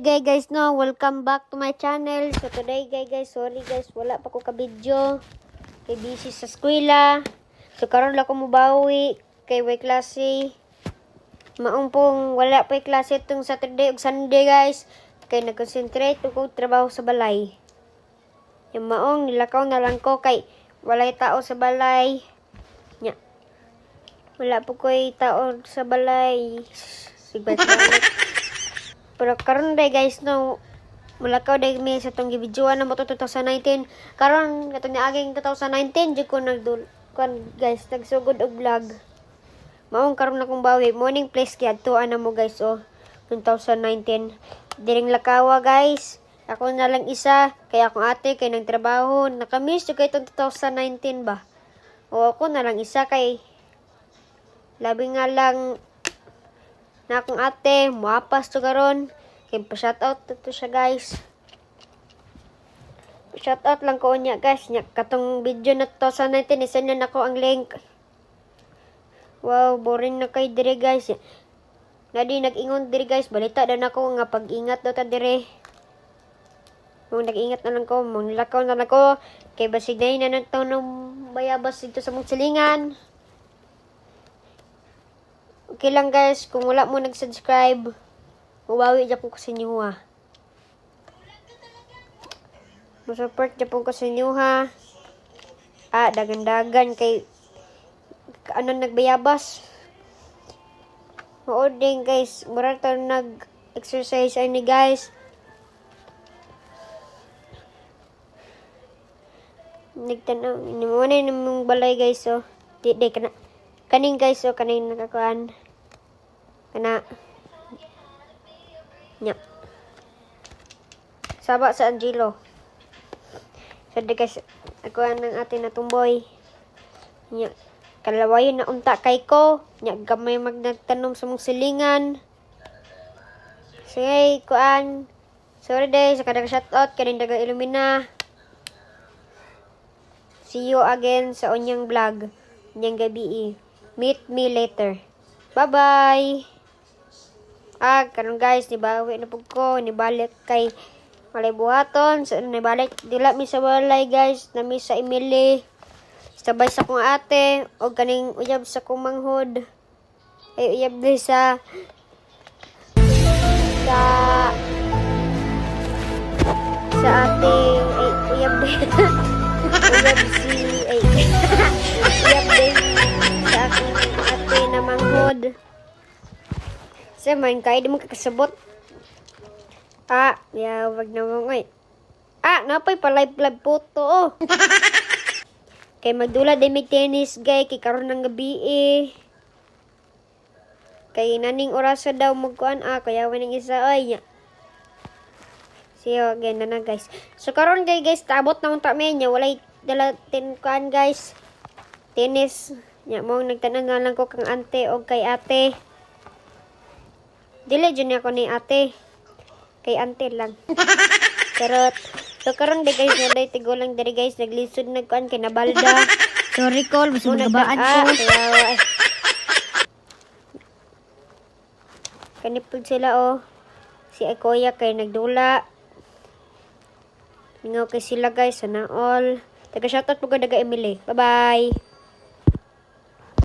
Guys, no, welcome back to my channel. So today guys, sorry guys, wala pa ko ka-video. Kay busy sa eskwela. So karon lang ko mubawi kay way klase. Maong pong wala pa klase itong Saturday ug Sunday guys. Kay nag-concentrate ko trabaho sa balay. Yung maong nilakaw na lang ko kay walay tao sa balay. Nya. Wala po ko'y tao sa balay. Sigbay pero karon day guys no malakaw day mi sa tong gibidyoan na mo 2019 karon katong niaging 2019 jud ko nagdul kan guys nagsugod og vlog maong karon na kong bawi morning place kay adtuan na mo guys 2019 diring lakawa guys ako na lang isa kay akong ate kay nagtrabaho nakamiss jud kay 2019 ba o ako na lang isa kay labi nga lang na akong ate, muapas to karon. Kaya pa-shoutout to siya guys. Shoutout lang ko niya guys. Nya, katong video na to sa 19, isend na ako ang link. Wow, boring na kay dire guys. Nadi nag-ingon dire guys. Balita daw na ko nga pag-ingat daw ta dire. Mong nag-ingat na lang ko. Mong nilakaw na lang ko. Kay basig na nagtaw ng bayabas dito sa mong silingan. Okay lang guys, kung wala mo nag-subscribe, mabawi dyan po ko sa inyo ha. Masupport dyan po ko sa inyo ha. Dagan-dagan kay ano nagbayabas. Mauding guys, mura tayo nag-exercise ay ni guys. Nagtanaw, inimuna yung balay guys Di kana. Kaning guys kaning nakakuan. Kana nya saba sa Angelo so di guys ako ang atin na tumboy nya kalawayon na unta kay ko nya gamay magnagtanom sa mong silingan sige kuan sorry day sa kada shoutout kaning daga Ilumina see you again sa onyang vlog nyang gabi meet me later bye bye. Karon guys, nibawi na pug ko, nibalik kay malay buhaton, so nibalik dila mi sa balay guys, nami sa Emily. Sabay sa kong ate og kaning uyab sa kong manghod. Ay uyab di sa ating ay uyab di. uyab di sa aking ate na manghod. Sa man kay di mo kakasabot. Wag na mo ngoy. Napay pa live photo Kay magdula di may tennis gay kay karon ng gabi Kay naning oras daw magkuan kaya waning isa oy nya. See you again na guys. So karon guys, taabot na unta men nya walay dala kuan guys. Tennis nya mo nagtanan lang ko kang ante og kay ate. Dili dyan ako ni ate. Kay ante lang. Charot. So karon di guys, naday tigo lang diri guys. Naglisod nagkuan kay nabalda. Sorry call, basta magabaan ko. Kanipod sila Si Akoya kay nagdula. Mingaw kay sila guys. Sana all. Taga shoutout po ka daga Emily. Bye bye.